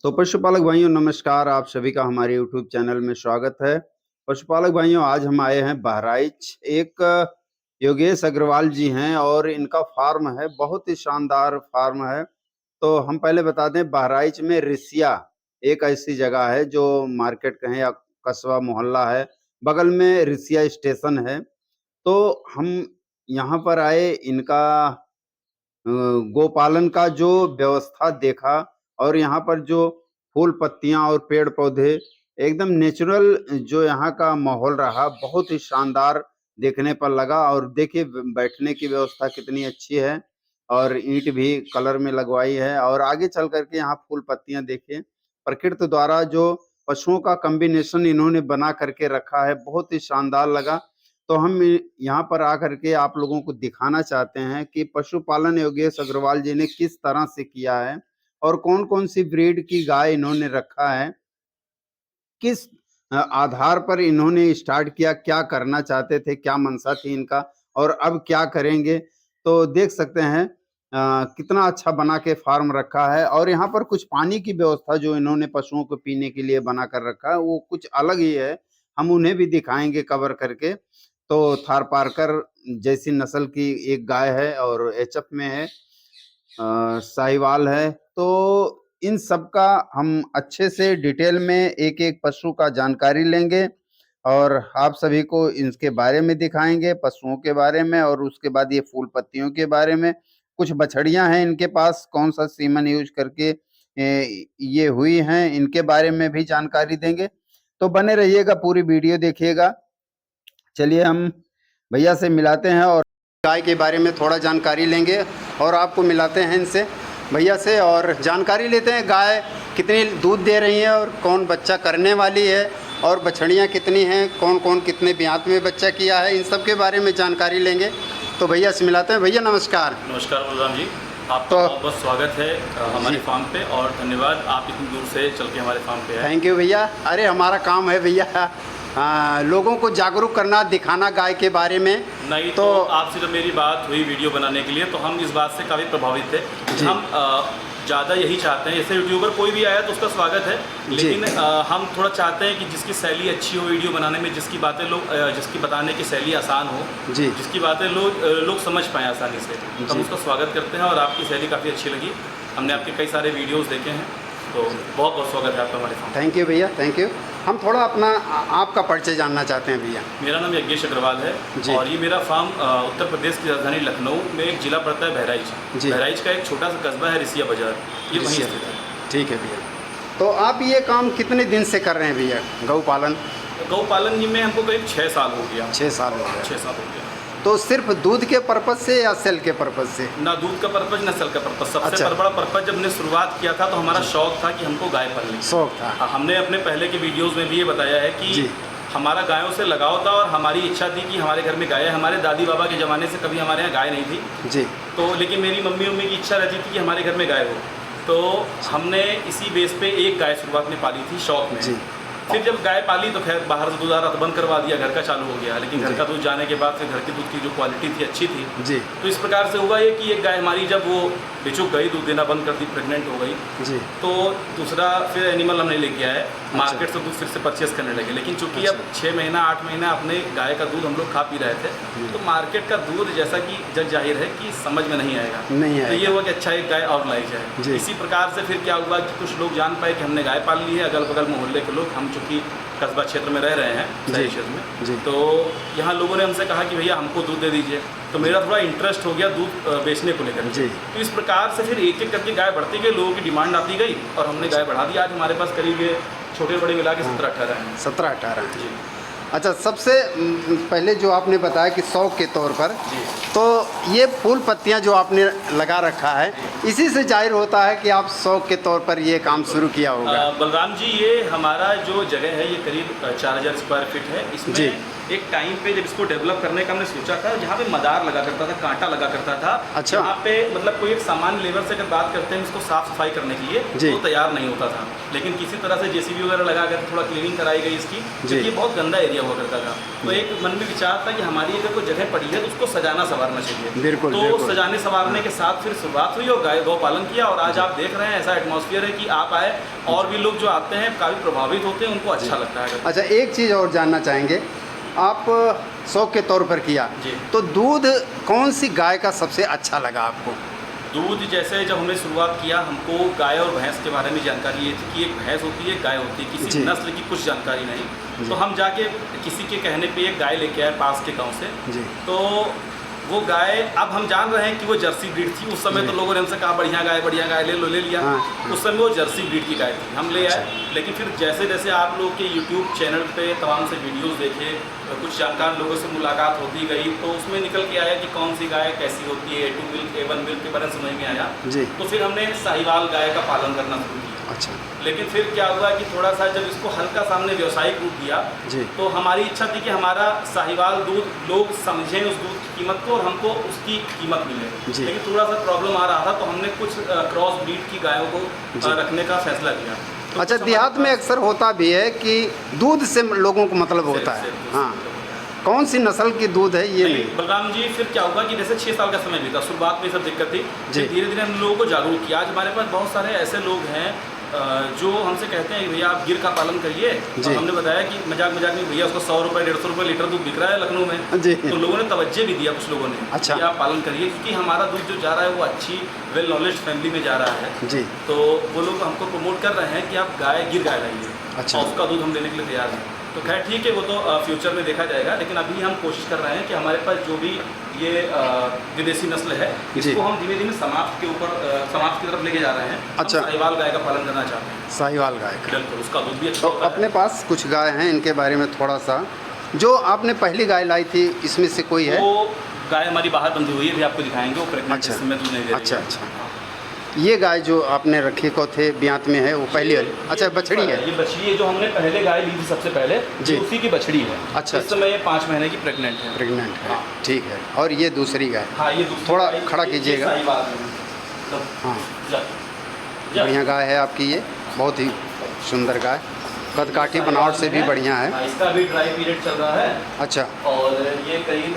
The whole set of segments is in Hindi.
तो पशुपालक भाइयों नमस्कार, आप सभी का हमारे यूट्यूब चैनल में स्वागत है। पशुपालक भाइयों आज हम आए हैं बहराइच। योगेश अग्रवाल जी हैं और इनका फार्म है, बहुत ही शानदार फार्म है। तो हम पहले बता दें, बहराइच में रिसिया एक ऐसी जगह है जो मार्केट कहें या कस्बा मोहल्ला है, बगल में रिसिया स्टेशन है। तो हम यहाँ पर आए, इनका गोपालन का जो व्यवस्था देखा और यहाँ पर जो फूल पत्तियाँ और पेड़ पौधे एकदम नेचुरल जो यहाँ का माहौल रहा, बहुत ही शानदार देखने पर लगा। और देखिए बैठने की व्यवस्था कितनी अच्छी है और ईंट भी कलर में लगवाई है। और आगे चल करके यहाँ फूल पत्तियाँ देखिए, प्रकृति द्वारा जो पशुओं का कॉम्बिनेशन इन्होंने बना करके रखा है, बहुत ही शानदार लगा। तो हम यहाँ पर आकर के आप लोगों को दिखाना चाहते हैं कि पशुपालन योगेश अग्रवाल जी ने किस तरह से किया है और कौन-कौन सी ब्रीड की गाय इन्होंने रखा है, किस आधार पर इन्होंने स्टार्ट किया, क्या करना चाहते थे, क्या मंशा थी इनका और अब क्या करेंगे। तो देख सकते हैं कितना अच्छा बना के फार्म रखा है। और यहाँ पर कुछ पानी की व्यवस्था जो इन्होंने पशुओं को पीने के लिए बना कर रखा है, वो कुछ अलग ही है। हम उन्हें भी दिखाएंगे कवर करके। तो थारपारकर जैसी नस्ल की एक गाय है और एचएफ में है, साहिवाल है। तो इन सब का हम अच्छे से डिटेल में एक-एक पशु का जानकारी लेंगे और आप सभी को इनके बारे में दिखाएँगे, पशुओं के बारे में, और उसके बाद ये फूल पत्तियों के बारे में। कुछ बछड़ियाँ हैं इनके पास, कौन-सा सीमन यूज़ करके ये हुई हैं, इनके बारे में भी जानकारी देंगे। तो बने रहिएगा, पूरी वीडियो देखिएगा। चलिए हम भैया से मिलाते हैं और गाय के बारे में थोड़ा जानकारी लेंगे और आपको मिलाते हैं इनसे, भैया से, और जानकारी लेते हैं गाय कितनी दूध दे रही है और कौन बच्चा करने वाली है और बछड़ियाँ कितनी हैं, कौन कौन कितने ब्यात में बच्चा किया है, इन सब के बारे में जानकारी लेंगे। तो भैया से मिलाते हैं। भैया नमस्कार। नमस्कार बलराम जी, आपका बहुत बहुत स्वागत है हमारे फार्म पे और धन्यवाद आप इतनी दूर से चल के हमारे फार्म पे आए। थैंक यू भैया। अरे हमारा काम है भैया लोगों को जागरूक करना, दिखाना गाय के बारे में। नहीं तो आपसे जब मेरी बात हुई वीडियो बनाने के लिए तो हम इस बात से काफ़ी प्रभावित थे। हम ज़्यादा यही चाहते हैं, जैसे यूट्यूबर कोई भी आया तो उसका स्वागत है, लेकिन हम थोड़ा चाहते हैं कि जिसकी शैली अच्छी हो वीडियो बनाने में, जिसकी बातें जिसकी बताने की शैली आसान हो, जिसकी बातें लोग समझ पाएँ आसानी से, तो हम उसका स्वागत करते हैं। और आपकी शैली काफ़ी अच्छी लगी, हमने आपके कई सारे वीडियोज़ देखे हैं, तो बहुत बहुत स्वागत है आपका हमारे फार्म। थैंक यू भैया, थैंक यू। हम थोड़ा अपना आपका परिचय जानना चाहते हैं भैया। मेरा नाम योगेश अग्रवाल है और ये मेरा फार्म उत्तर प्रदेश की राजधानी लखनऊ में एक जिला पड़ता है बहराइच। बहराइच का एक छोटा सा कस्बा है रिसिया बाजार, ये वहीं स्थित है। ठीक है भैया। तो आप ये काम कितने दिन से कर रहे हैं भैया, गौ पालन? गौ पालन में हमको करीब 6 साल हो गया। 6 साल हो गया। 6 साल हो गया। तो सिर्फ दूध के पर्पज से या सेल के पर्पज से? ना दूध का पर्पज ना सेल का पर्पज। सबसे बड़ा पर्पज जब हमने शुरुआत किया था तो हमारा शौक था कि हमको गाय पालनी। शौक था। हमने अपने पहले के वीडियोस में भी ये बताया है कि हमारा गायों से लगाव था और हमारी इच्छा थी कि हमारे घर में गाय है। हमारे दादी बाबा के ज़माने से कभी हमारे यहाँ गाय नहीं थी जी। तो लेकिन मेरी मम्मी की इच्छा रहती थी कि हमारे घर में गाय हो, तो हमने इसी बेस पे एक गाय शुरुआत में पाली थी शौक में जी। फिर जब गाय पाली तो खैर बाहर से दूध आ रहा था, बंद करवा दिया, घर का चालू हो गया। लेकिन घर का दूध जाने के बाद फिर घर के दूध की जो क्वालिटी थी अच्छी थी जी। तो इस प्रकार से हुआ ये कि एक गाय हमारी जब वो बेचुक गई, दूध देना बंद कर दी, प्रेग्नेंट हो गई जी, तो दूसरा फिर एनिमल हमने लेके आए, मार्केट से दूध फिर से परचेस करने लगे। लेकिन चूंकि अब 6 महीना 8 महीना अपने गाय का दूध हम लोग खा पी रहे थे, तो मार्केट का दूध जैसा कि जग जाहिर है कि समझ में नहीं आएगा, तो ये हुआ कि अच्छा एक गाय और लाई जाए। इसी प्रकार से फिर क्या हुआ कि कुछ लोग जान पाए कि हमने गाय पाल ली है, अगल बगल मोहल्ले के लोग, हम चूँकि कस्बा क्षेत्र में रह रहे हैं शहरी क्षेत्र में, तो यहाँ लोगों ने हमसे कहा कि भैया हमको दूध दे दीजिए। तो मेरा थोड़ा इंटरेस्ट हो गया दूध बेचने को लेकर जी। तो इस प्रकार से फिर एक एक करके गाय बढ़ती गई, लोगों की डिमांड आती गई और हमने गाय बढ़ा दी। आज हमारे पास करीब ये छोटे बड़े मिला के 17-18 हैं। 17-18 जी। अच्छा, सबसे पहले जो आपने बताया कि शौक के तौर पर, तो ये फूल पत्तियां जो आपने लगा रखा है, इसी से जाहिर होता है कि आप शौक के तौर पर ये काम शुरू किया होगा। बलराम जी, ये हमारा जो जगह है ये करीब 4000 स्क्वायर फीट है। इसमें एक टाइम पे जब इसको डेवलप करने का हमने सोचा था, जहाँ पे मदार लगा करता था, कांटा लगा करता था, अच्छा। यहाँ पे मतलब कोई एक सामान्य लेबर से अगर बात करते हैं इसको साफ सफाई करने के लिए तो तैयार नहीं होता था, लेकिन किसी तरह से जेसीबी वगैरह लगा कर थोड़ा क्लीनिंग कराई गई इसकी, क्योंकि ये बहुत गंदा एरिया हुआ करता था। तो एक मन में विचार था कि हमारी अगर कोई जगह पड़ी है तो उसको सजाना संवारना चाहिए। बिल्कुल, तो बिल्कुल। सजाने संवारने के साथ फिर शुरुआत हुई और गाय गौ पालन किया, और आज आप देख रहे हैं ऐसा एटमॉस्फेयर है कि आप आए और भी लोग जो आते हैं काफ़ी प्रभावित होते हैं, उनको अच्छा लगता है। अच्छा, एक चीज़ और जानना चाहेंगे, आप शौक के तौर पर किया जी। तो दूध कौन सी गाय का सबसे अच्छा लगा आपको? दूध जैसे जब हमने शुरुआत किया, हमको गाय और भैंस के बारे में जानकारी ये थी कि एक भैंस होती है, गाय होती है, किसी जी। नस्ल की कुछ जानकारी नहीं। तो हम जाके किसी के कहने पे एक गाय लेके आए पास के गांव से। जी। तो वो गाय, अब हम जान रहे हैं कि वो जर्सी ब्रीड थी। उस समय तो लोगों ने हमसे कहा बढ़िया गाय ले लो, ले लिया। हाँ। उस समय वो जर्सी ब्रीड की गाय थी, हम ले आए। लेकिन फिर जैसे जैसे आप लोग के यूट्यूब चैनल पे तमाम से वीडियोस देखे, कुछ जानकार लोगों से मुलाकात होती गई, तो उसमें निकल के आया कि कौन सी गाय कैसी होती है, A2 मिल्क, A1 मिल्क के बारे में समझ में आया। जी। तो फिर हमने साहिवाल गाय का पालन करना शुरू किया। अच्छा। लेकिन फिर क्या हुआ कि थोड़ा सा जब इसको हल्का सा हमने व्यावसायिक रूप दिया, जी। तो हमारी इच्छा थी कि हमारा साहिवाल दूध लोग समझें उस दूध की कीमत को और हमको उसकी कीमत मिले। जी। लेकिन थोड़ा सा प्रॉब्लम आ रहा था, तो हमने कुछ क्रॉस ब्रीड की गायों को रखने का फैसला किया। तो अच्छा, देहात में अक्सर होता भी है कि दूध से लोगों को मतलब होता है। हाँ, कौन सी नस्ल की दूध है ये? नहीं, बलराम जी, फिर क्या हुआ कि जैसे 6 साल का समय बीता, शुरुआत में सब दिक्कत थी, धीरे धीरे हम लोगों को जागरूक किया। आज हमारे पास बहुत सारे ऐसे लोग हैं जो हमसे कहते हैं भैया आप गिर का पालन करिए। और हमने बताया कि मजाक में भैया उसको 100 रुपये 150 रुपये लीटर दूध बिक रहा है लखनऊ में। जी। तो लोगों ने तवज्जो भी दिया, कुछ लोगों ने। अच्छा। कि आप पालन करिए, क्योंकि हमारा दूध जो जा रहा है वो अच्छी वेल नॉलेज फैमिली में जा रहा है। जी। तो वो लोग हमको प्रमोट कर रहे हैं कि आप गिर गाय लाइए। अच्छा। और उसका दूध हम देने के लिए तैयार हैं। तो खैर ठीक है, वो तो फ्यूचर में देखा जाएगा, लेकिन अभी हम कोशिश कर रहे हैं कि हमारे पास जो भी ये विदेशी नस्ल है, इसको हम धीमे धीमे समाप्त की तरफ लेके जा रहे हैं। अच्छा। हम साहिवाल गाय का पालन करना चाहते हैं। साहिवाल गाय का, बिल्कुल, उसका दूध भी अच्छा तो होता है। अपने पास कुछ गाय हैं, इनके बारे में थोड़ा सा, जो आपने पहली गाय लाई थी इसमें से कोई है? वो गाय हमारी बाहर बंधी हुई है, भी आपको दिखाएंगे। वो प्रेग्नेंट अच्छा। में दूध नहीं दे रही है। अच्छा अच्छा। ये गाय जो आपने रखी को थे ब्यात में है, वो पहली वाली? अच्छा, बछड़ी है? ये बछड़ी है जो हमने पहले गाय ली थी सबसे पहले, जी। उसी की बछड़ी है। अच्छा। इस समय ये 5 महीने की प्रेग्नेंट है। प्रेग्नेंट है, हाँ। ठीक है। और ये दूसरी गाय? हाँ, ये दूसरी थोड़ा गाय, खड़ा ये कीजिएगा। साहिवाल है। तो हाँ, जा, जा। बढ़िया गाय है आपकी, ये बहुत ही सुंदर गाय, कदकाठी बनावट से भी बढ़िया है। हाँ, इसका भी ड्राई पीरियड चल रहा है। अच्छा। और ये करीब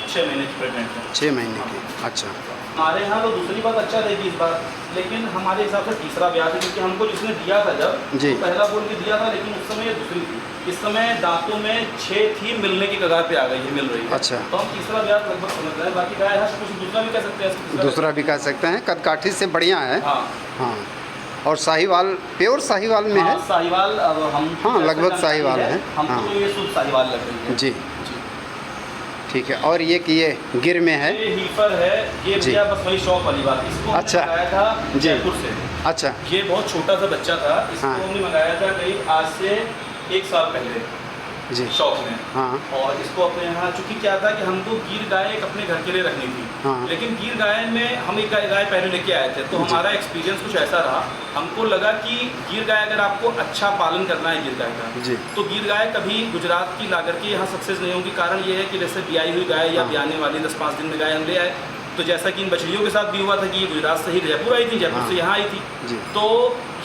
6 महीने की प्रेग्नेंट है। 6 महीने की, अच्छा। हमारे यहाँ तो दूसरी बात अच्छा रहेगी इस बार, लेकिन हमारे हिसाब से तीसरा ब्याह है, क्योंकि हमको जिसने दिया था जब जी। तो पहला बोल के दिया था, लेकिन उस समय ये दूसरी थी। इस समय दांतों में 6 थी, मिलने की कगार पे आ गई है, मिल रही है। अच्छा। तो हम तीसरा ब्याह लगभग समझ रहे हैं। बाकी गाय है कुछ दूसरा भी कह सकते हैं, दूसरा भी कह सकते हैं, कदकाठी से बढ़िया है। हाँ हाँ। और साहिवाल, प्योर साहिवाल में है? साहिवाल, अब हम हाँ, लगभग साहिवाल है। हमको हाँ। तो ये शुद्ध साहिवाल लग रही है। जी, ठीक है। और ये कि ये गिर में है? ये हीफर है, ये जी। भैया बस वही शौक वाली बात। इसको अच्छा। हमने मंगाया था जी। जयपुर से। अच्छा। ये बहुत छोटा सा बच्चा था, इसको हाँ। हमने मंगाया था करीब आज से 1 साल पहले जी। शौक में। हाँ। और इसको अपने यहाँ, चूँकि क्या था कि हमको गिर गाय एक अपने घर के लिए रखनी थी। हाँ। लेकिन गिर गाय में हम एक गाय पहले लेके आए थे, तो हमारा एक्सपीरियंस कुछ ऐसा रहा, हमको लगा कि गिर गाय अगर आपको अच्छा पालन करना है गिर गाय का, जी। तो गिर गाय कभी गुजरात की ला करके यहाँ सक्सेस नहीं होगी। कारण ये है कि जैसे ब्याई हुई गाय या ब्याने वाली 10-5 दिन में गाय हम ले आए, तो जैसा कि इन बछड़ियों के साथ भी हुआ था कि ये गुजरात से ही जयपुर आई थी, जयपुर से यहाँ आई थी। जी। तो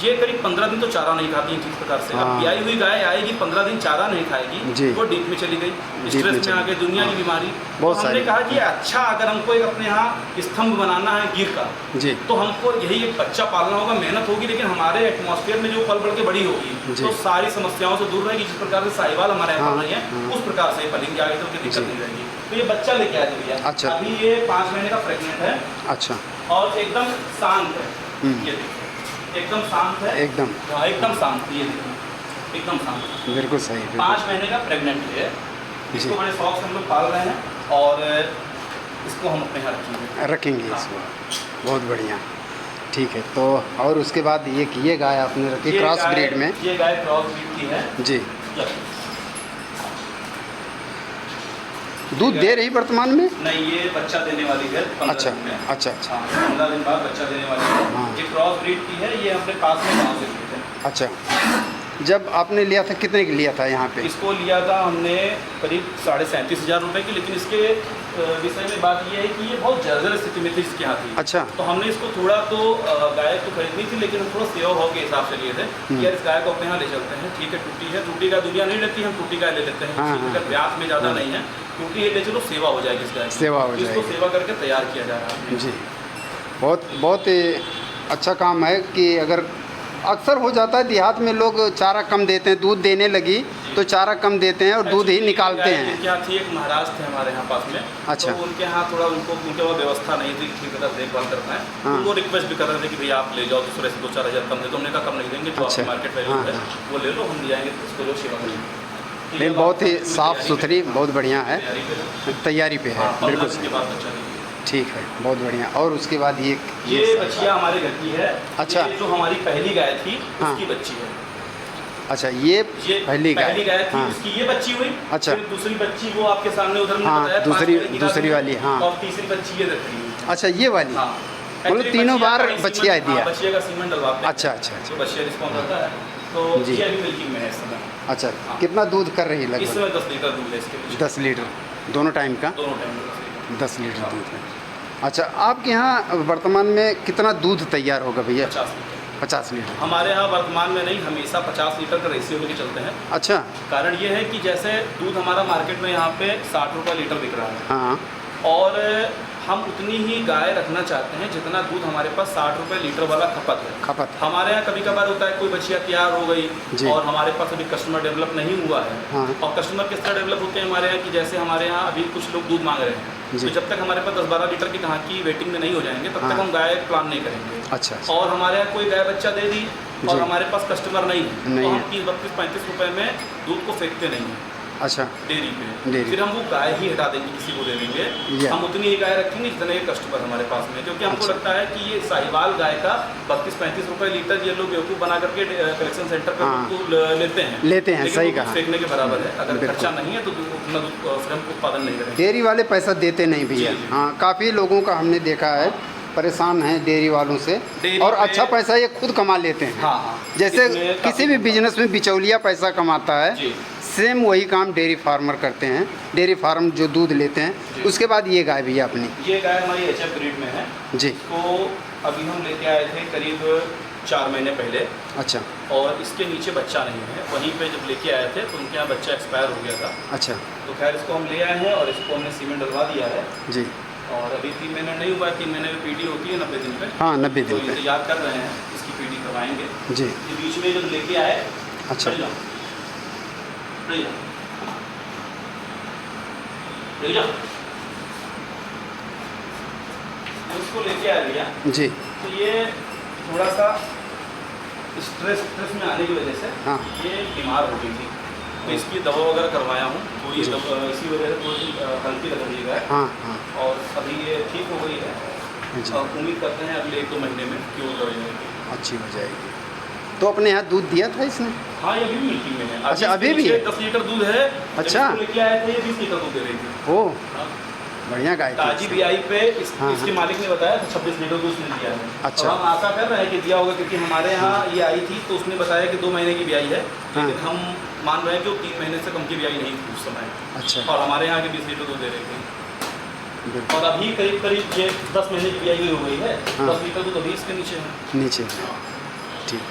ये करीब 15 दिन तो चारा नहीं खाती ठीक प्रकार से। अब ब्याई हुई गाय आएगी, 15 दिन चारा नहीं खाएगी, वो डीप में चली गई, स्ट्रेस में आ गई, दुनिया की बीमारी। तो हमने कहा कि अच्छा, अगर हमको एक अपने यहाँ स्तंभ बनाना है गिर का, जी, तो हमको यही एक बच्चा पालना होगा, मेहनत होगी, लेकिन हमारे एटमॉस्फेयर में जो पल बढ़ के बड़ी होगी, तो सारी समस्याओं से दूर रहेगी। जिस प्रकार से साहिवाल हमारे यहाँ पल रही है, उस प्रकार से पलेंगे आगे, तो दिक्कत नहीं रहेगी। तो ये बच्चा लेके आया भैया। अच्छा। अभी ये 5 महीने का प्रेग्नेंट है। अच्छा। और एकदम शांत है, ये देखिए एकदम शांत है, एकदम, हाँ एकदम शांत, ये देखिए एकदम शांत, बिल्कुल सही। 5 महीने का प्रेग्नेंट है, इसको बड़े शौक से हम लोग पाल रहे हैं और इसको हम अपने यहाँ रखेंगे इसको। बहुत बढ़िया, ठीक है। तो और उसके बाद ये गाय आपने रखी क्रॉस ब्रीड में? ये गाय क्रॉस ब्रीड की है जी। दूध दे रही वर्तमान में? नहीं, ये बच्चा देने वाली है। अच्छा अच्छा अच्छा। 15 दिन बाद बच्चा देने वाली है। ये क्रॉस ब्रीड की है, ये अपने पास में गाँव से है। अच्छा। जब आपने लिया था कितने का लिया था यहाँ पे? इसको लिया था हमने करीब 37,500 रुपये की, लेकिन इसके विषय में बात यह है कि ये बहुत जर्जर स्थिति में थी इसके यहाँ थी। अच्छा। तो हमने इसको थोड़ा तो गाय तो खरीदनी थी, लेकिन हम थोड़ा सेवा भाव के हिसाब से लिए थे कि यार इस गाय को अपने यहाँ ले चलते हैं, ठीक है टूटी है, टूटी गाय दुनिया नहीं लेती, हम टूटी गाय ले लेते हैं, अगर ब्याज में ज़्यादा नहीं है, टूटी है ले चलो, सेवा हो जाएगी इस गाय की, सेवा हो जाएगी, इसको सेवा करके तैयार किया जा रहा है। जी, बहुत बहुत अच्छा काम है कि अगर अक्सर हो जाता है देहात में लोग चारा कम देते हैं, दूध देने लगी तो चारा कम देते हैं और दूध ही निकालते हैं। क्या थी, एक महाराज थे हमारे यहाँ पास में, अच्छा। तो उनके यहाँ थोड़ा उनके वहाँ व्यवस्था नहीं थी ठीक तरह देखभाल करना है, हाँ। उनको रिक्वेस्ट भी कर रहे थे कि भैया आप ले जाओ, दूसरे से 2-4 हज़ार कम दे, तो हमने कहा कम नहीं देंगे, जो अच्छा। आपकी मार्केट वैल्यू है वो ले लो, हम ले जाएंगे उसको जो सेवा करेंगे। लेकिन बहुत ही साफ़ सुथरी, बहुत बढ़िया है, तैयारी पे है, बिल्कुल ठीक है, बहुत बढ़िया। और उसके बाद ये बच्चियाँ हमारे घर की है। अच्छा। ये जो हमारी पहली गाय थी हाँ। उसकी बच्ची है। अच्छा, ये पहली गाय थी, हाँ। उसकी ये बच्ची हुई। अच्छा। फिर दूसरी बच्ची वो आपके सामने उधर में हाँ, बताया, दूसरी वाली, हाँ। और तीसरी बच्ची ये रखी हुई। अच्छा, ये वाली हाँ। मतलब तीनों बार बच्चियाँ दिया। बच्चिया का सीमेंट डलवाते हैं। अच्छा अच्छा तो बच्चिया रिस्पॉन्स होता है, तो जी। ये अभी मिल्किंग में है इस समय। अच्छा, हाँ। कितना दूध कर रही है इस लगभग? समय 10 लीटर दूध है इसके लिए। 10 लीटर दोनों टाइम का? दोनों टाइम 10 लीटर दूध है। अच्छा, आपके यहाँ वर्तमान में कितना दूध तैयार होगा भैया? 50 लीटर। 50 लीटर। हमारे यहाँ वर्तमान में नहीं, हमेशा 50 लीटर का रेशियो लेके चलते हैं। अच्छा। कारण ये है कि जैसे दूध हमारा मार्केट में यहाँ पे 60 रुपये लीटर बिक रहा है, हाँ। और हम उतनी ही गाय रखना चाहते हैं जितना दूध हमारे पास 60 रुपये लीटर वाला खपत है। हमारे यहाँ कभी कभार होता है कोई बच्चियाँ तैयार हो गई और हमारे पास अभी कस्टमर डेवलप नहीं हुआ है। हाँ। और कस्टमर किस तरह डेवलप होते हैं हमारे यहाँ कि जैसे हमारे यहाँ अभी कुछ लोग दूध मांग रहे हैं, तो जब तक हमारे पास 10-12 लीटर की कहाँ की वेटिंग में नहीं हो जाएंगे तब तक हम गाय प्लान नहीं करेंगे। अच्छा। और हमारे यहाँ कोई गाय बच्चा दे दी और हमारे पास कस्टमर नहीं है, तो हम 30-32-35 रुपये में दूध को फेंकते नहीं हैं। अच्छा। डेयरी पे फिर हम वो गाय ही हटा देंगे, किसी को दे देंगे, हम उतनी ही गाय रखेंगे जितने कस्टमर हमारे पास में, क्योंकि हमको लगता है कि ये साहिवाल गाय का 32-35 रुपये लीटर ये लोग बेवकूफ़ बना करके कलेक्शन सेंटर पर लेते हैं, सही कहा, फेंकने के बराबर है। अगर खर्चा नहीं है तो उतना स्वयं उत्पादन नहीं करेंगे। डेयरी वाले पैसा देते नहीं भैया। हाँ, काफ़ी लोगों का हमने देखा है परेशान हैं डेयरी वालों से, और अच्छा पैसा ये खुद कमा लेते हैं। हाँ। जैसे किसी भी बिजनेस में बिचौलिया पैसा कमाता है, सेम वही काम डेयरी फार्मर करते हैं। डेयरी फार्म जो दूध लेते हैं, उसके बाद ये गाय भैया अपनी, ये गाय हमारी HF ब्रीड में है जी, तो अभी हम लेके आए थे करीब 4 महीने पहले। अच्छा। और इसके नीचे बच्चा नहीं है, वहीं पे जब लेके आए थे तो उनके यहाँ बच्चा एक्सपायर हो गया था। अच्छा। तो खैर इसको हम ले आए हैं और इसको हमने सीमेंट डलवा दिया है जी। और अभी 3 महीने नहीं हुआ है, 3 महीने में पीडी होती है 90 दिन पे। हाँ, 90 दिन तो पे इंतजार कर रहे हैं, इसकी पीडी करवाएंगे जी। ये बीच में जब लेके आए। अच्छा। उसको लेके आ गया जी। तो ये थोड़ा सा स्ट्रेस में आने की वजह से हाँ। ये बीमार हो गई थी, तो इसकी दवा वगैरह करवाया हूँ, तो ये इसी वजह से थोड़ी हल्की लग रही है। हाँ हाँ। और अभी ये ठीक हो गई है और उम्मीद करते हैं अगले 1-2 महीने में क्योर हो जाएगी, अच्छी हो जाएगी। तो अपने यहाँ दूध दिया था इसने? हाँ, ये अभी भी मिल्किंग में है। अच्छा, अभी भी 10 लीटर दूध है। अच्छा। लेके आए थे, ये 20 लीटर दूध दे रही थी। ओह, बढ़िया गाय। ताजी बियाई पे इसके मालिक ने बताया तो 26 लीटर दूध उसने दिया है। अच्छा। हम आशा कर रहे हैं कि दिया होगा, क्योंकि हमारे यहाँ ये आई थी तो उसने बताया कि 2 महीने की ब्याई है, लेकिन हम मान रहे हैं कि वो 3 महीने से कम की ब्याई नहीं थी उस समय। अच्छा। और हमारे यहाँ के 20 लीटर दूध दे रहे थे, और अभी करीब ये 10 महीने की ब्याई हो गई है। 10 लीटर दूध अभी इसके नीचे है। ठीक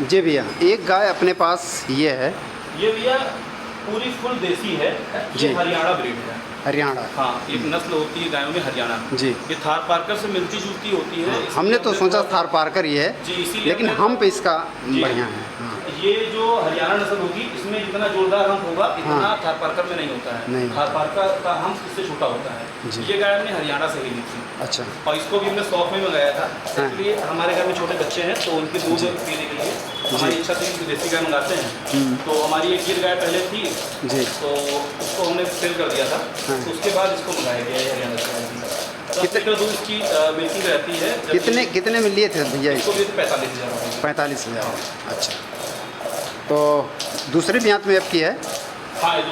जी भैया। एक गाय अपने पास ये है, ये भैया पूरी फुल देसी है, ये हरियाणा ब्रीड है। हरियाणा? हाँ, एक नस्ल होती है गायों में हरियाणा जी। ये थार पारकर से मिलती जुलती होती है। हमने तो सोचा थार पारकर ही है जी, इसीलिए लेकिन हम पे इसका बढ़िया है। हाँ। ये जो हरियाणा नस्ल होगी इसमें जितना जोरदार हम होगा इतना थार पारकर में नहीं होता है। थार पारकर का हम इससे छोटा होता है। ये गाय हमने हरियाणा से ही ली थी। अच्छा। और इसको भी हमने शौक में मंगाया था, इसलिए हमारे घर में छोटे बच्चे हैं तो उनके दूध पीने के लिए हमारी इच्छा थी कि देसी गाय मंगाते हैं। तो हमारी एक गिर गाय पहले थी जी, तो उसको हमने सेल कर दिया था। तो उसके बाद इसको मंगाया गया है हरियाणा से। कितने दूध की मिल्किंग रहती है? कितने में लिए थे भैया इसको? 45,000। 45,000। अच्छा। तो दूसरे ब्यात में आपकी है? हाँ, ये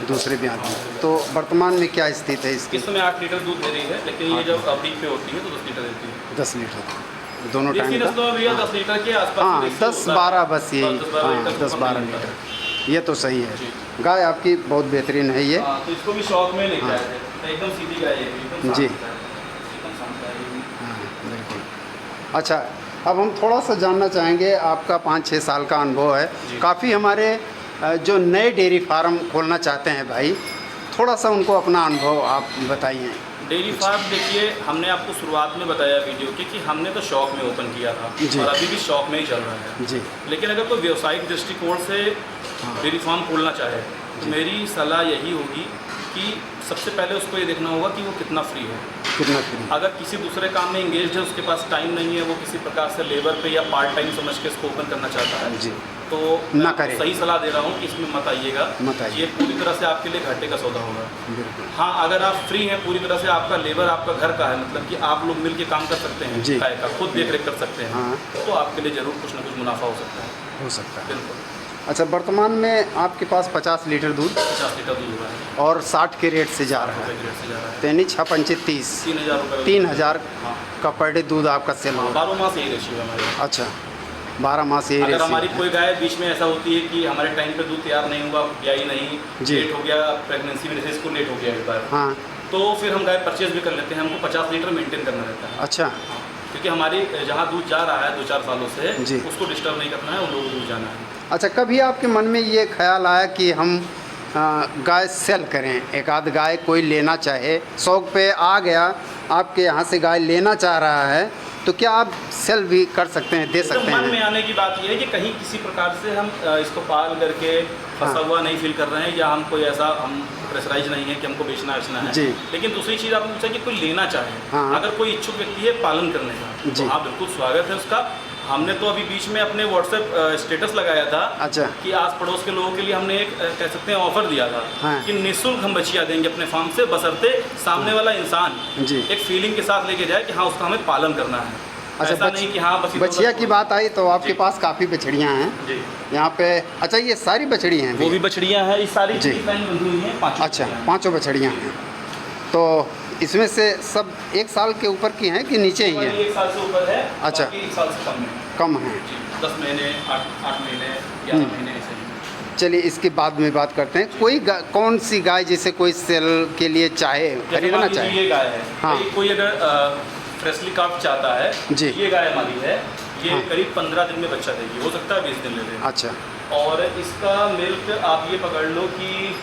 दूसरे ब्यात में। तो वर्तमान में क्या स्थिति है इसकी? इस समय 8 लीटर दूध दे रही है, लेकिन ये जब ब्रीड पे होती है तो 10 लीटर देती है। 10 लीटर। दोनों देसी टाइम का। नस्लों में भैया 10 लीटर के आसपास हाँ, देसी 10-12 होता है। बस यही, 10-12 हाँ, लीटर से 10-12 ऊपर नहीं होता लीटर, ये तो सही है। जी। गाय आपकी बहुत बेहतरीन है ये। हाँ, तो इसको भी शौक में लेके आए थे, एकदम सीधी गाय है, एकदम जी। शांत गाय है, एकदम शांत गाय है। हाँ, बिल्कुल। अच्छा, अब हम थोड़ा सा जानना चाहेंगे, आपका 5-6 साल का अनुभव है, जी। काफ़ी हमारे जो नए डेयरी फार्म खोलना चाहते हैं भाई, थोड़ा सा उनको अपना अनुभव आप बताइए। डेयरी फार्म देखिए, हमने आपको शुरुआत में बताया वीडियो की कि हमने तो शौक में ओपन किया था जी। और अभी भी शौक में ही चल रहा है। जी। लेकिन अगर कोई व्यावसायिक दृष्टिकोण से डेयरी फार्म खोलना चाहे तो मेरी सलाह यही होगी कि सबसे पहले उसको ये देखना होगा कि वो कितना फ्री है। कितना फ्री? अगर किसी दूसरे काम में इंगेज है, उसके पास टाइम नहीं है, वो किसी प्रकार से लेबर पे या पार्ट टाइम समझ के इसको ओपन करना चाहता है, जी, तो ना मैं करे। सही सलाह दे रहा हूँ कि इसमें मत आइएगा। मत आइए। ये पूरी तरह से आपके लिए घाटे का सौदा होगा। बिल्कुल। हाँ, अगर आप फ्री हैं पूरी तरह से, आपका लेबर आपका घर का है, मतलब कि आप लोग मिल के काम कर सकते हैं, जी। गाय का खुद देख रेख कर सकते हैं, हाँ। तो आपके लिए ज़रूर कुछ ना कुछ मुनाफा हो सकता है। हो सकता है। बिल्कुल। अच्छा, वर्तमान में आपके पास 50 लीटर दूध 50 लीटर दूध हुआ है, और 60 के रेट से जा रहा है, रुपये से जा रहा है। यानी 6-5-30, 3000 रुपये 3000 हाँ, का पर डे दूध आपका सेल हाँ, होगा। 12 मास यही रेशियो है हमारे। अच्छा, 12 मास यही अगर रेशियो हमारी है। कोई गाय बीच में ऐसा होती है कि हमारे टाइम पे दूध तैयार नहीं हुआ, ब्याई नहीं, जी। लेट हो गया, प्रेगनेंसी में जैसे इसको लेट हो गया एक बार, हाँ, तो फिर हम गाय परचेज भी कर लेते हैं। हमको 50 लीटर मेंटेन करना रहता है। अच्छा, हाँ, क्योंकि हमारी जहाँ दूध जा रहा है 2-4 सालों से, जी। उसको डिस्टर्ब नहीं करना है, उन लोगों को दूध जाना है। अच्छा, कभी आपके मन में ये ख्याल आया कि हम गाय सेल करें? एक आध गाय कोई लेना चाहे, शौक पे आ गया, आपके यहाँ से गाय लेना चाह रहा है, तो क्या आप सेल भी कर सकते हैं, दे तो सकते मन में हैं? आने की बात यह है कि कहीं किसी प्रकार से हम इसको पाल करके फंसा हाँ। हुआ नहीं फील कर रहे हैं, या हम कोई ऐसा हम प्रेशराइज नहीं है कि हमको बेचना है। जी। लेकिन दूसरी चीज़ आपने पूछा कि कोई लेना चाहे, हाँ। अगर कोई इच्छुक व्यक्ति है पालन करने का, जी। तो हाँ बिल्कुल स्वागत है उसका। हमने तो अभी बीच में अपने व्हाट्सएप स्टेटस लगाया था अच्छा, कि आस पड़ोस के लोगों के लिए हमने एक कह सकते हैं ऑफर दिया था, हाँ। कि निःशुल्क हम बछिया देंगे अपने फार्म से, बशर्ते सामने वाला इंसान जी। एक फीलिंग के साथ लेके जाए कि हाँ उसका हमें पालन करना है। अच्छा, ऐसा नहीं कि हाँ बस बछिया की बात आई तो आपके जी। पास काफ़ी बछड़ियाँ हैं जी। यहाँ पे। अच्छा, ये सारी बछड़ी हैं वो भी बछड़ियाँ हैं, ये सारी जी। डिज़ाइन बनी हुई हैं, 5 अच्छा, 5 बछड़ियाँ हैं। तो इसमें से सब 1 साल के ऊपर की हैं कि नीचे ही हैं? 1 साल से ऊपर है, अच्छा। बाकी 1 साल से कम है। कम हैं। जी, 10 महीने, 8 महीने, 11 महीने ऐसे ही। चलिए, इसके बाद में बात करते हैं। कोई कौन सी गाय जिसे कोई सेल के लिए चाहे, जैसे खरीदना मान लीजिए चाहे? ये गाय है, हाँ। कोई अगर फ्रेशली काफ्ट चाहता है, जी। ये गाय हमारी है, ये हाँ। करीब 15 दिन में बच्चा देगी, हो सकता है 20 दिन ले ले। अच्छा, और इसका मिल्क आप ये पकड़ लो कि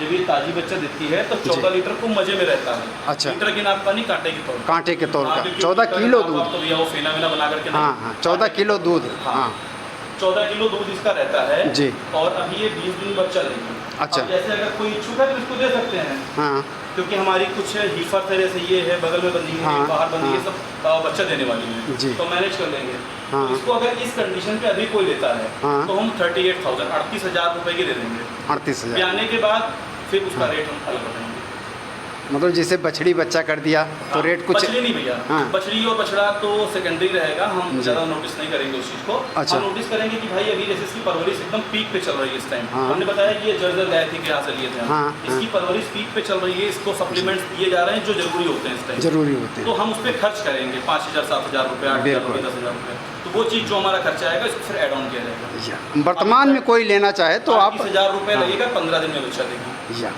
जब ये ताजी बच्चा देती है तो 14 लीटर खूब मजे में रहता है। अच्छा। लीटर की नाप का नहीं, कांटे की तौर पर। कांटे के तौर हाँ, का क्योंकि 14 लीटर किलो नाप दूध। आपको भैया वो फेना वेना बना करके नहीं। हाँ, 14 किलो दूध। हाँ, 14 किलो दूध इसका रहता है जी। और अभी ये 20 दिन बच्चा देगी। अच्छा। अब जैसे अगर कोई इच्छुक है तो इसको दे सकते हैं, हाँ, क्योंकि हमारी कुछ हीफर तरह से ये है, बगल में बंधी है, हाँ, बाहर बंधी है, हाँ। सब बच्चा देने वाली है, जी। तो मैनेज कर लेंगे। हाँ। तो इसको अगर इस कंडीशन पे अभी कोई लेता है, हाँ। तो हम 38,000 रुपए के दे देंगे। 38,000। ब्याने के बाद फिर उसका रेट हम अलग बताएंगे। मतलब जैसे बछड़ी बच्चा कर दिया तो रेट कुछ? बछड़ी नहीं भैया, हाँ। बछड़ी और बछड़ा तो सेकेंडरी रहेगा, हम जी। ज़्यादा नोटिस नहीं करेंगे उस चीज़ को। अच्छा। हम नोटिस करेंगे कि भाई अभी जैसे इसकी परवरिश एकदम पीक पे चल रही है इस टाइम। हाँ। हमने बताया कि ये जर्जर गाय थी, यहाँ से लिए थे हम। हाँ, इसकी परवरिश पीक पे चल रही है, इसको सप्लीमेंट्स दिए जा रहे हैं जो जरूरी होते हैं इस टाइम। जरूरी होते तो हैं। हम उस पर खर्च करेंगे 5,000, 7,000 रुपये, 8,000 रुपये, 10,000 रुपये। तो वो चीज़ जो हमारा खर्चा आएगा इसको फिर एड ऑन किया जाएगा। या वर्तमान में कोई लेना चाहे तो आप 30,000 रुपये हाँ। लगेगा, 15 दिन में बच्चा देगी। या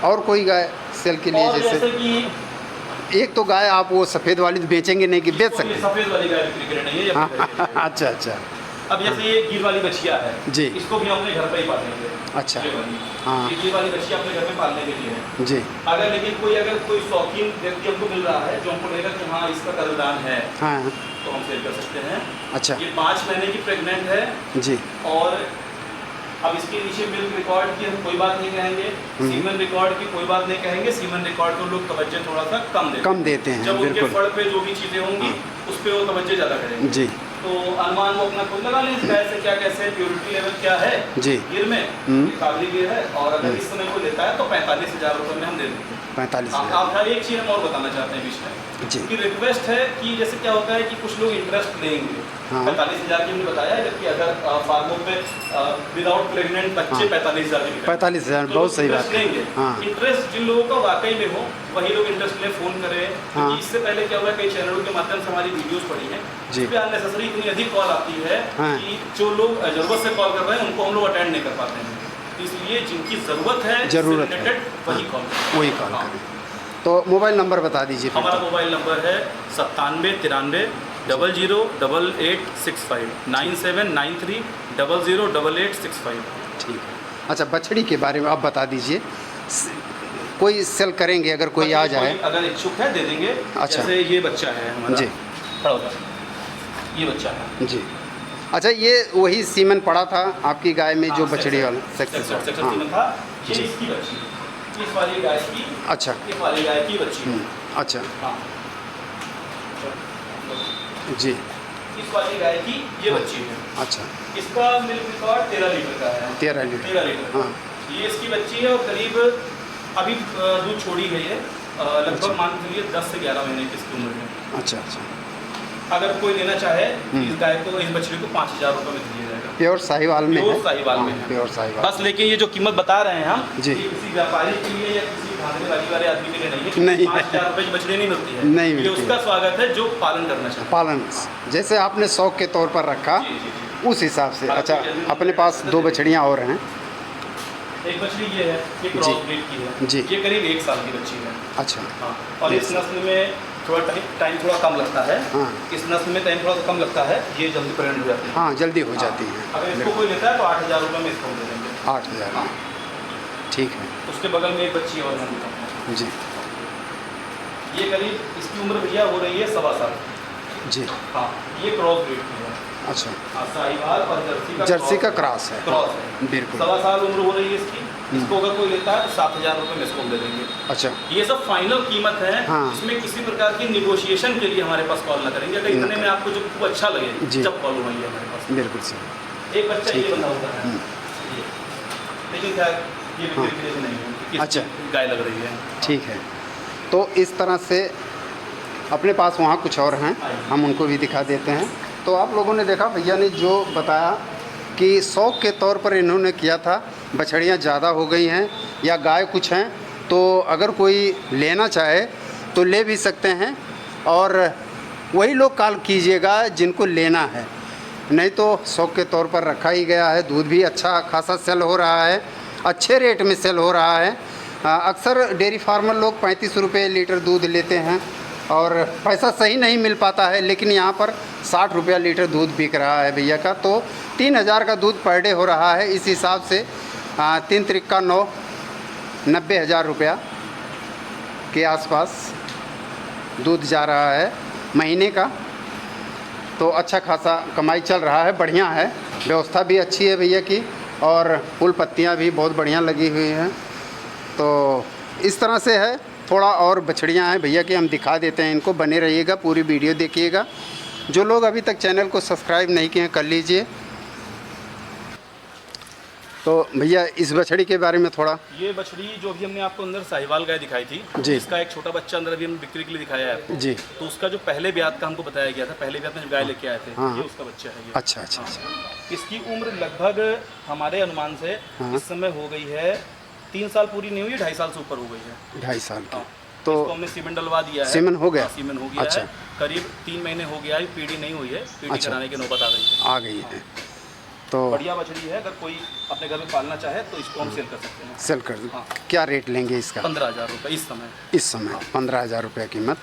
और कोई गाय सेल के लिए? और जैसे जैसे कि एक तो गाय आप वो सफ़ेद वाली तो बेचेंगे नहीं कि बेच सकते हैं? सफ़ेद वाली गाय बिक्री के लिए नहीं है, ये हाँ, अपने घर के लिए है। अच्छा अच्छा, अब जैसे ये गिर वाली बछिया है जी। इसको भी हम अपने घर पे ही पालेंगे। अच्छा। ये वाली, हाँ। ये गिर वाली बछिया अपने घर में पालने के लिए है। जी। अगर कोई शौकीन व्यक्ति हमको मिल रहा है जो हमको लेगा कि हाँ इसका कदरदान है, हाँ, तो हम सेल कर सकते हैं। अच्छा, ये 5 महीने की प्रेग्नेंट है, जी। और अब इसके नीचे मिल्क रिकॉर्ड की हम कोई बात नहीं कहेंगे, सीमन रिकॉर्ड की कोई बात नहीं कहेंगे। सीमन रिकॉर्ड को लोग तवज्जो थोड़ा सा कम देते हैं। जब उनके बिल्कुल। फड़ पे जो भी चीज़ें होंगी उस पर वो तवज्जो ज़्यादा करेंगे। जी। तो अनुमान वो अपना खुद लगा लें इस गाय से क्या कैसे प्योरिटी लेवल क्या है जी। गिर में, काबली गिर है, और अगर इस समय कोई लेता है तो 45,000 रुपये में हम दे देंगे। 45,000। आप एक चीज़ हम और बताना चाहते हैं बीच में जी। कि रिक्वेस्ट है कि जैसे क्या होता है कि कुछ लोग इंटरेस्ट लेंगे, हाँ। 45,000 की हमने बताया है, जबकि अगर फार्मों पे विदाउट प्रेग्नेंट बच्चे हाँ। 45,000 के 45,000 तो बहुत सही बात है। लेंगे। हाँ। इंटरेस्ट जिन लोगों का वाकई में हो वही लोग इंटरेस्ट ले फ़ोन करें, हाँ। क्योंकि इससे पहले क्या हुआ, कई चैनलों के माध्यम से हमारी वीडियोस पड़ी हैं जी। जिस पे अननेसेसरी इतनी अधिक कॉल आती है हाँ। कि जो लोग ज़रूरत से कॉल कर रहे हैं उनको हम लोग अटेंड नहीं कर पाते हैं। इसलिए जिनकी ज़रूरत है वही कॉल करें। वही कॉल करें। तो मोबाइल नंबर बता दीजिए फिर। हमारा मोबाइल नंबर है 97 93 008865 9793 008865। ठीक है। अच्छा, बछड़ी के बारे में आप बता दीजिए, कोई सेल करेंगे अगर कोई आ जाए? अगर इच्छुक है दे देंगे। अच्छा। जैसे ये बच्चा है हमारा, जी। खड़ा होता है, ये बच्चा है जी। अच्छा, ये वही सीमन पड़ा था आपकी गाय में जो बछड़ी वाला सेक्शन हाँ। सीमन था, ये जी। इसकी बच्ची, इस वाली गाय की, अच्छा। इस वाली गाय की बच्ची। अच्छा। हाँ। जी। इस वाली गाय की ये बच्ची है। अच्छा। इसका मिल्क रिकॉर्ड 13 लीटर का है। 13 लीटर। 13 लीटर। हाँ। ये इसकी बच्ची है और करीब अभी दूध छोड़ी गई है, लगभग मान के चलिए 10 से 11 महीने की इसकी उम्र है। अच्छा अच्छा। अगर कोई लेना चाहे इस गाय को, इस बछड़ी को 5,000 रुपये में दिया जाएगा। प्योर साहिवाल में है? प्योर साहिवाल में है। प्योर साहिवाल। बस लेकिन ये जो कीमत बता रहे हैं हम, जी। ये किसी व्यापारी के लिए या किसी धांधली वाले आदमी के लिए नहीं है। नहीं है। 5,000 रुपये की बछड़ी नहीं मिलती है। नहीं मिलती ये उसका स्वागत है जो पालन करना चाहता है। पालन जैसे आपने शौक के तौर पर रखा, जी, जी, जी। उस हिसाब से। अच्छा, अपने पास 2 बछड़ियाँ और हैं? एक बछड़ी ये है, ये क्रॉस ब्रीड की है। जी। ये करीब 1 साल की बच्ची है। अच्छा। हाँ। और इस नस्ल में थोड़ा टाइम थोड़ा कम लगता है। हाँ। इस नस्ल में टाइम थोड़ा कम लगता है, ये जल्दी प्रेग्नेंट हो जाती है। हाँ, जल्दी हो जाती है। अगर इसको कोई लेता है तो 8,000 रुपये में इसको दे देंगे। 8,000। हाँ। ठीक है। उसके बगल में एक बच्ची और है। जी। ये करीब इसकी उम्र भैया हो रही है 1.25 साल। जी। हाँ। ये क्रॉस ब्रीड की है। अच्छा। साहिवाल और जर्सी का क्रॉस है। क्रॉस है। बिल्कुल। 1.25 साल उम्र हो रही है इसकी। इसको अगर कोई लेता है तो 7,000 रुपये में इसको दे देंगे। अच्छा। ये सब फाइनल कीमत है। हाँ। इसमें किसी प्रकार की निगोशिएशन के लिए हमारे पास कॉल ना करेंगे। अगर इतने में आपको जो खूब अच्छा लगे जी। जब कॉल होगी हमारे पास। बिल्कुल सही। एक बच्चा ये बंधा होता है, ये। लेकिन क्या ये हाँ। बिक्री के लिए नहीं है, किसकी अच्छा। गाय लग रही है। ठीक है। तो इस तरह से अपने पास वहाँ कुछ और हैं, हम उनको भी दिखा देते हैं। तो आप लोगों ने देखा भैया ने जो बताया कि शौक़ के तौर पर इन्होंने किया था, बछड़ियाँ ज़्यादा हो गई हैं या गाय कुछ हैं, तो अगर कोई लेना चाहे तो ले भी सकते हैं। और वही लोग कॉल कीजिएगा जिनको लेना है, नहीं तो शौक़ के तौर पर रखा ही गया है। दूध भी अच्छा खासा सेल हो रहा है, अच्छे रेट में सेल हो रहा है। अक्सर डेयरी फार्मर लोग 35 रुपये लीटर दूध लेते हैं और पैसा सही नहीं मिल पाता है, लेकिन यहाँ पर 60 रुपया लीटर दूध बिक रहा है भैया का। तो 3,000 का दूध पर डे हो रहा है। इस हिसाब से 3 त्रिक 9 90,000 रुपया के आसपास दूध जा रहा है महीने का। तो अच्छा खासा कमाई चल रहा है, बढ़िया है। व्यवस्था भी अच्छी है भैया की, और फूल पत्तियाँ भी बहुत बढ़िया लगी हुई हैं। तो इस तरह से है। थोड़ा और बछड़ियाँ हैं भैया की, हम दिखा देते हैं इनको। बने रहिएगा, पूरी वीडियो देखिएगा। जो लोग अभी तक चैनल को सब्सक्राइब नहीं किए हैं कर लीजिए। तो भैया इस बछड़ी के बारे में थोड़ा। ये बछड़ी जो अभी हमने आपको अंदर साहिवाल गाय दिखाई थी जी। इसका एक छोटा बच्चा अंदर अभी हम बिक्री के लिए दिखाया है आपको। जी। तो उसका जो पहले ब्यात का हमको बताया गया था, पहले ब्यात में जो गाय लेके आए थे, हाँ। ये उसका बच्चा है ये। अच्छा अच्छा अच्छा। इसकी उम्र लगभग हमारे अनुमान से हाँ। इस समय हो गई है 3 साल पूरी नहीं हुई, 2.5 साल से ऊपर हो गई है। 2.5 साल की। हाँ। तो इसको हमने सीमेंट डलवा दिया है। सीमेंट हो गया? हाँ, सीमेंट हो गया अच्छा। है। करीब 3 महीने हो गया है, पीढ़ी नहीं हुई है, पीढ़ी अच्छा। कराने की नौबत आ गई है। आ गई है। तो बढ़िया बछड़ी है, अगर कोई अपने घर में पालना चाहे तो इसको हम सेल कर सकते हैं। सेल कर दो। हाँ। क्या रेट लेंगे इसका? 15,000 रुपये इस समय। इस समय 15,000 रुपये कीमत,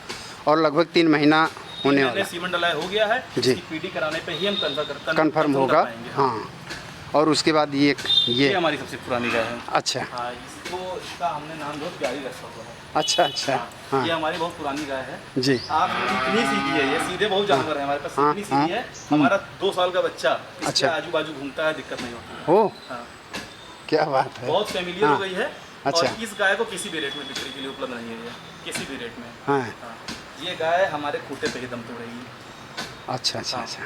और लगभग 3 महीना होने वाला। सीमेंट डलाया हो गया है जी। इसकी पीढ़ी कराने पे ही हम कन्फर्म होगा। हाँ। और उसके बाद ये ये हमारी सबसे पुरानी गाय है। अच्छा। हाँ, इसका हमने नाम बहुत प्यारी रखा हुआ है। अच्छा अच्छा। हाँ। ये हमारी बहुत पुरानी गाय है जी। आप इतनी सीधी है, ये सीधे बहुत जानवर है हमारे पास। हाँ, इतनी सीधी है, हमारा 2 साल का बच्चा इसके अच्छा। आजू बाजू घूमता है, दिक्कत नहीं होती है। हो, हाँ। क्या बात है। बहुत फेमिलियर हाँ। हो गई है। अच्छा। और इस गाय को किसी भी रेट में बिक्री के लिए उपलब्ध नहीं है, ये किसी भी रेट में। हाँ। हाँ। ये गाय हमारे खूटे पे ही दम तोड़ेगी। अच्छा अच्छा हाँ। अच्छा।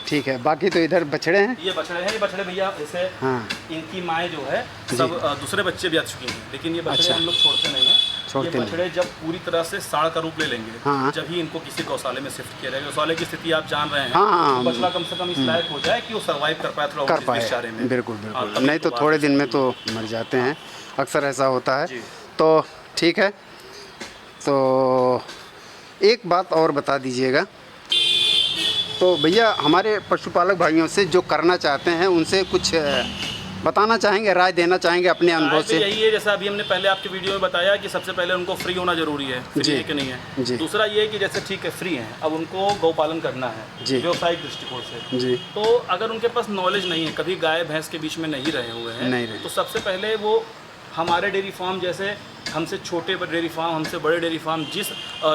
ठीक है, बाकी तो इधर बछड़े हैं। ये बछड़े हैं, ये बछड़े भैया जैसे हाँ, इनकी माएँ जो है सब दूसरे बच्चे भी आ चुकी हैं, लेकिन ये बछड़े अच्छा। हम लोग छोड़ते नहीं हैं। ये बछड़े जब पूरी तरह से साढ़ का रूप ले लेंगे, हाँ, जब ही इनको किसी गौशाले में शिफ्ट किया जाएगा। गौशाले की स्थिति आप जान रहे हैं, हाँ, तो बछड़ा कम से कम इस लायक हो जाए कि वो सर्वाइव कर पाए, थोड़ा कर पाए। चारे में। बिल्कुल हाँ, बिल्कुल, तभी नहीं तो बात थोड़े है। दिन में तो मर जाते हैं, अक्सर ऐसा होता है। जी। तो ठीक है, तो एक बात और बता दीजिएगा। तो भैया हमारे पशुपालक भाइयों से जो करना चाहते हैं उनसे कुछ बताना चाहेंगे, राय देना चाहेंगे अपने अनुभव राय तो से? यही है, जैसा अभी हमने पहले आपके वीडियो में बताया कि सबसे पहले उनको फ्री होना जरूरी है, फ्री जी। है कि नहीं है। जी। दूसरा ये है कि जैसे ठीक है फ्री है, अब उनको गौपालन करना है जी। व्यवसायिक दृष्टिकोण से। जी। तो अगर उनके पास नॉलेज नहीं है, कभी गाय भैंस के बीच में नहीं रहे हुए हैं, नहीं रहे। तो सबसे पहले वो हमारे डेयरी फार्म जैसे हमसे छोटे डेयरी फार्म, हमसे बड़े डेयरी फार्म, जिस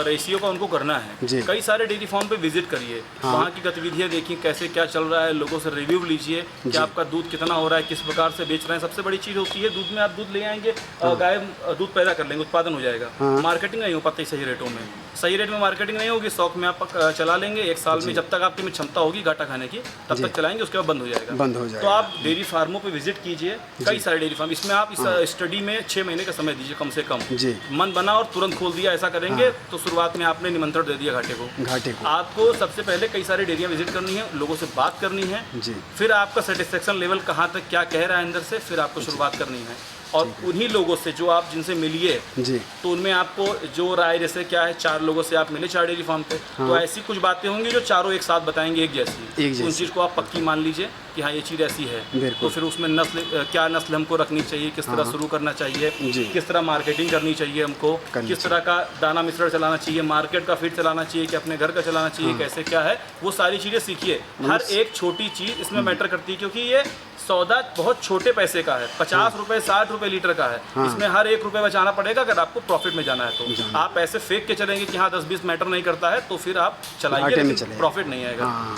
रेशियो का उनको करना है, जी। कई सारे डेयरी फार्म पे विजिट करिए, हाँ। वहाँ की गतिविधियाँ देखिए, कैसे क्या चल रहा है, लोगों से रिव्यू लीजिए कि आपका दूध कितना हो रहा है, किस प्रकार से बेच रहे हैं। सबसे बड़ी चीज़ होती है दूध में, आप दूध ले आएंगे, गाय दूध पैदा कर लेंगे, उत्पादन हो जाएगा, मार्केटिंग नहीं हो पाती सही रेटों में। सही रेट में मार्केटिंग नहीं होगी, शौक में आप चला लेंगे, एक साल में जब तक आपके में क्षमता होगी घाटा खाने की, तब तक चलाएंगे, उसके बाद बंद हो जाएगा। बंद हो तो जाएगा। आप डेयरी फार्मों पे विजिट कीजिए, कई सारे डेयरी फार्म, इसमें आप इस स्टडी में 6 महीने का समय दीजिए कम से कम। जी। मन बना और तुरंत खोल दिया, ऐसा करेंगे तो शुरुआत में आपने निमंत्रण दे दिया घाटे को। घाटे को। आपको सबसे पहले कई सारी डेयरियाँ विजिट करनी है, लोगों से बात करनी है, जी। फिर आपका सेटिस्फेक्शन लेवल कहाँ तक क्या कह रहा है अंदर से, फिर आपको शुरुआत करनी है। और उन्हीं लोगों से जो आप जिनसे मिलिए, जी। तो उनमें आपको जो राय, जैसे क्या है 4 लोगों से आप मिले 4 डेयरी फार्म पे, तो ऐसी कुछ बातें होंगी जो चारों एक साथ बताएंगे एक जैसी। उन चीज़ को आप पक्की मान लीजिए कि हाँ ये चीज़ ऐसी है। तो फिर उसमें नस्ल, क्या नस्ल हमको रखनी चाहिए, किस तरह शुरू करना चाहिए, किस तरह मार्केटिंग करनी चाहिए हमको, किस तरह का दाना मिश्रण चलाना चाहिए, मार्केट का फीड चलाना चाहिए कि अपने घर का चलाना चाहिए, कैसे क्या है, वो सारी चीज़ें सीखिए। हर एक छोटी चीज़ इसमें मैटर करती है, क्योंकि ये सौदा बहुत छोटे पैसे का है, 50 रुपये 60 रुपये लीटर का है। इसमें हर 1 रुपये बचाना पड़ेगा अगर आपको प्रॉफिट में जाना है तो। आप ऐसे फेंक के चलेंगे कि हाँ 10-20 मैटर नहीं करता है, तो फिर आप चलाइए, लेकिन प्रॉफिट नहीं आएगा। हाँ,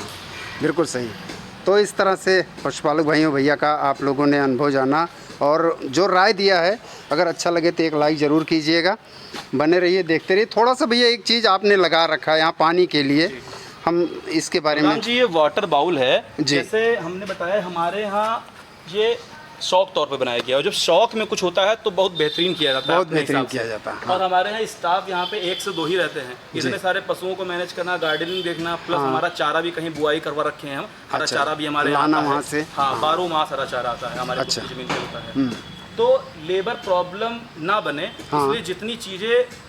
बिल्कुल सही। तो इस तरह से पशुपालक भाइयों भैया का आप लोगों ने अनुभव जाना और जो राय दिया है, अगर अच्छा लगे तो एक लाइक ज़रूर कीजिएगा। बने रहिए, देखते रहिए। थोड़ा सा भैया एक चीज़ आपने लगा रखा है यहाँ पानी के लिए, हम इसके बारे में। जी, ये वाटर बाउल है, जी। जैसे हमने बताया हमारे यहाँ ये शौक तौर पे बनाया गया है। जब शौक में कुछ होता है तो बहुत बेहतरीन किया जाता है, बहुत बेहतरीन किया जाता है। और हमारे यहाँ स्टाफ यहाँ पे 1 से 2 ही रहते हैं, इतने सारे पशुओं को मैनेज करना, गार्डनिंग देखना, प्लस हमारा चारा भी कहीं बुआई करवा रखे हैं हम, हरा चारा भी हमारे लाना आता है। वहाँ से। हाँ, 12 मास हरा चारा आता है हमारे खुद की जमीन पे होता है। तो लेबर प्रॉब्लम ना बने, इसलिए जितनी चीज़ें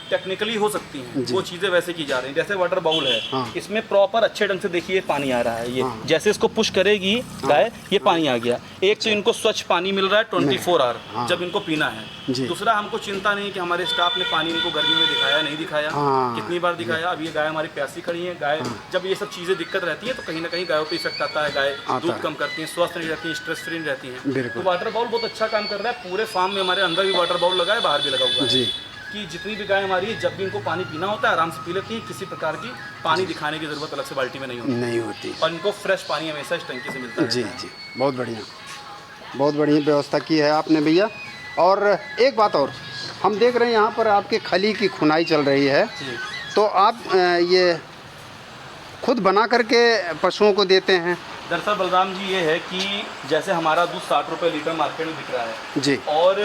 टेक्निकली हो सकती हैं वो चीज़ें वैसे की जा रही हैं। जैसे वाटर बाउल है, इसमें प्रॉपर अच्छे ढंग से देखिए पानी आ रहा है। ये जैसे इसको पुश करेगी गाय, ये पानी आ गया। एक तो इनको स्वच्छ पानी मिल रहा है 24 आवर जब इनको पीना है। दूसरा, हमको चिंता नहीं कि हमारे स्टाफ ने पानी इनको गर्मी में दिखाया नहीं दिखाया, कितनी बार दिखाया। अब ये गाय हमारी प्यासी खड़ी है, गाय जब ये सब चीज़ें दिक्कत रहती है तो कहीं ना कहीं गायों पर इफेक्ट आता है, गाय दूध कम करती हैं, स्वस्थ नहीं रहती हैं, स्ट्रेस फ्री नहीं रहती हैं। तो वाटर बाउल बहुत अच्छा काम कर रहा है। पूरे फार्म में हमारे अंदर भी वाटर बाउल लगा है, बाहर भी लगा हुआ है, कि जितनी भी गाय हमारी है, जब भी इनको पानी पीना होता है आराम से पी लेती हैं। किसी प्रकार की पानी दिखाने की ज़रूरत अलग से बाल्टी में नहीं होती। और इनको फ्रेश पानी हमेशा इस टंकी से मिलता है। जी। बहुत बढ़िया, बहुत बढ़िया व्यवस्था की है आपने भैया। और एक बात और, हम देख रहे हैं यहाँ पर आपके खली की खुनाई चल रही है, तो आप ये खुद बना करके पशुओं को देते हैं? दरअसल बलराम जी, ये है कि जैसे हमारा दूध 60 रुपये लीटर मार्केट में बिक रहा है जी, और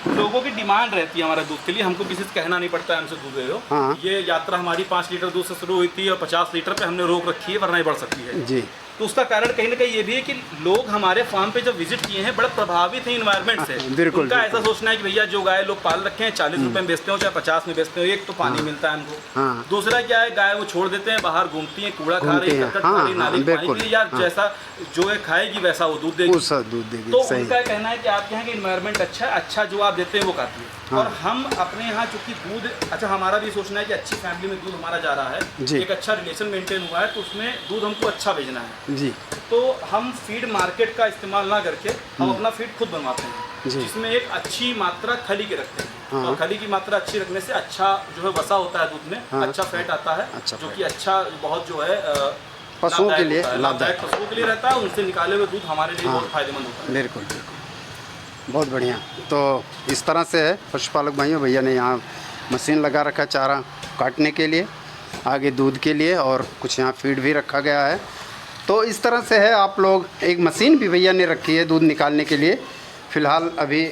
लोगों की डिमांड रहती है हमारे दूध के लिए, हमको किसी से कहना नहीं पड़ता है हमसे दूध दे दो। हाँ। ये यात्रा हमारी 5 लीटर दूध से शुरू हुई थी और 50 लीटर पे हमने रोक रखी है, वरना ही बढ़ सकती है जी। तो उसका कारण कहीं ना कहीं ये भी है कि लोग हमारे फार्म पे जब विजिट किए हैं बड़ा प्रभावित हैं इन्वायरमेंट से। बिल्कुल, उनका ऐसा सोचना है कि भैया जो गाय लोग पाल रखे हैं 40 रुपए में बेचते हो चाहे 50 में बेचते हो, एक तो पानी मिलता है हमको, दूसरा क्या है गाय वो छोड़ देते हैं, बाहर घूमती है, कूड़ा खा रही है, खा रही, नाली पानी पी रही, यार जैसा जो है खाएगी वैसा वो दूध देगी। तो उनका कहना है कि आपके यहाँ का इन्वायरमेंट अच्छा है, अच्छा जो आप देते हैं वो खाती है। और हम अपने यहाँ चूँकि दूध अच्छा, हमारा भी सोचना है कि अच्छी फैमिली में दूध हमारा जा रहा है, एक अच्छा रिलेशन मेंटेन हुआ है, तो उसमें दूध हमको अच्छा भेजना है जी। तो हम फीड मार्केट का इस्तेमाल ना करके हम अपना फीड खुद बनवाते हैं, जिसमें एक अच्छी मात्रा खली के रखते हैं। और खली की मात्रा अच्छी रखने से अच्छा जो है वसा होता है दूध में, अच्छा फैट आता है, जो कि अच्छा बहुत जो है पशुओं के लिए लाभदायक पशुओं के लिए रहता है। उनसे निकाले हुए दूध हमारे लिए बहुत फायदेमंद होता है। बिल्कुल, बहुत बढ़िया। तो इस तरह से है पशुपालक भाइयों, भैया ने यहाँ मशीन लगा रखा चारा काटने के लिए, आगे दूध के लिए, और कुछ यहाँ फीड भी रखा गया है। तो इस तरह से है। आप लोग एक मशीन भी भैया ने रखी है दूध निकालने के लिए। फ़िलहाल अभी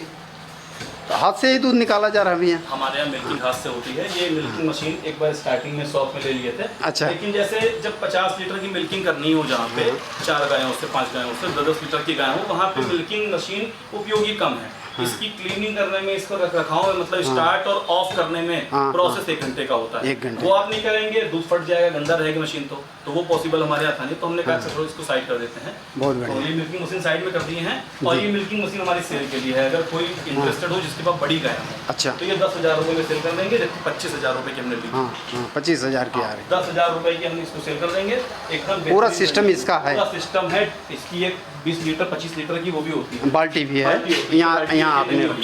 हाथ से ही दूध निकाला जा रहा है भैया? हमारे यहाँ मिल्किंग हाथ से होती है। ये मिल्किंग मशीन एक बार स्टार्टिंग में शॉप में ले लिए थे। अच्छा। लेकिन जैसे जब 50 लीटर की मिल्किंग करनी हो, जहाँ पे 4 गायों से 5 गायों से 10 लीटर की गाय हो, वहाँ पे मिल्किंग मशीन उपयोगी कम है। इसकी क्लीनिंग करने में, इसको रख रखाव में, मतलब स्टार्ट और ऑफ करने में प्रोसेस 1 घंटे का होता है। 1 घंटे। वो आप नहीं करेंगे, दूध फट जाएगा, गंदा रहेगी मशीन। तो वो पॉसिबल हमारे यहाँ था नहीं, तो हमने कहा चलो इसको साइड कर देते हैं। बहुत तो बढ़िया। ये मिल्किंग मशीन साइड में कर दी है। और ये मिल्किंग मशीन हमारी सेल के लिए है। अगर कोई इंटरेस्टेड हो जिसके पास बड़ी गाय हो, अच्छा। तो ये 10,000 रुपये में सेल कर देंगे, जबकि 25,000 रुपये की हमने ली। हाँ हाँ, 25,000 की आ रही है। 10,000 रुपये की हम इसको सेल कर देंगे। एकदम पूरा सिस्टम इसका है? पूरा सिस्टम है। इसकी एक 20 लीटर 25 लीटर की वो भी होती है, बाल्टी भी है यहाँ आपने? हाँ बिल्कुल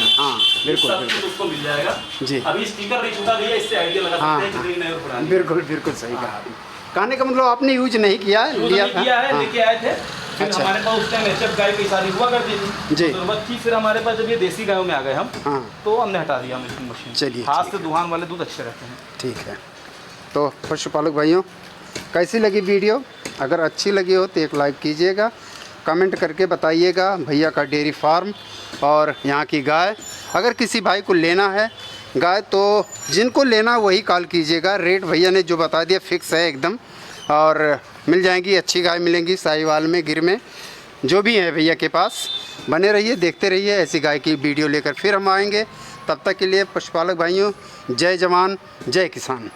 बिल्कुल, उसको मिल जाएगा जी। अभी स्टिकर नहीं छूटा भैया, इससे आइडिया लगा सकते हैं कितनी नई और पुरानी। बिल्कुल बिल्कुल सही कहा आपने। कहने का मतलब आपने यूज नहीं किया है, यूज लिया नहीं था? किया है, हाँ। लेके आए थे। फिर अच्छा। हमारे पास उस टाइम एचएफ गाय की सारी हुआ करती थी जी। जरूरत थी। फिर हमारे पास जब ये देसी गायों में आ गए हम, हाँ। तो हमने हटा दिया मिल्किंग मशीन। चलिए, हाथ ठीक से दुहान वाले दूध अच्छे रहते हैं। ठीक है। तो पशुपालक भाइयों, कैसी लगी वीडियो? अगर अच्छी लगी हो तो एक लाइक कीजिएगा, कमेंट करके बताइएगा भैया का डेयरी फार्म और यहाँ की गाय। अगर किसी भाई को लेना है गाय, तो जिनको लेना वही कॉल कीजिएगा। रेट भैया ने जो बता दिया फिक्स है एकदम, और मिल जाएंगी, अच्छी गाय मिलेंगी साहिवाल में, गिर में, जो भी है भैया के पास। बने रहिए, देखते रहिए, ऐसी गाय की वीडियो लेकर फिर हम आएंगे। तब तक के लिए पशुपालक भाइयों, जय जवान जय किसान।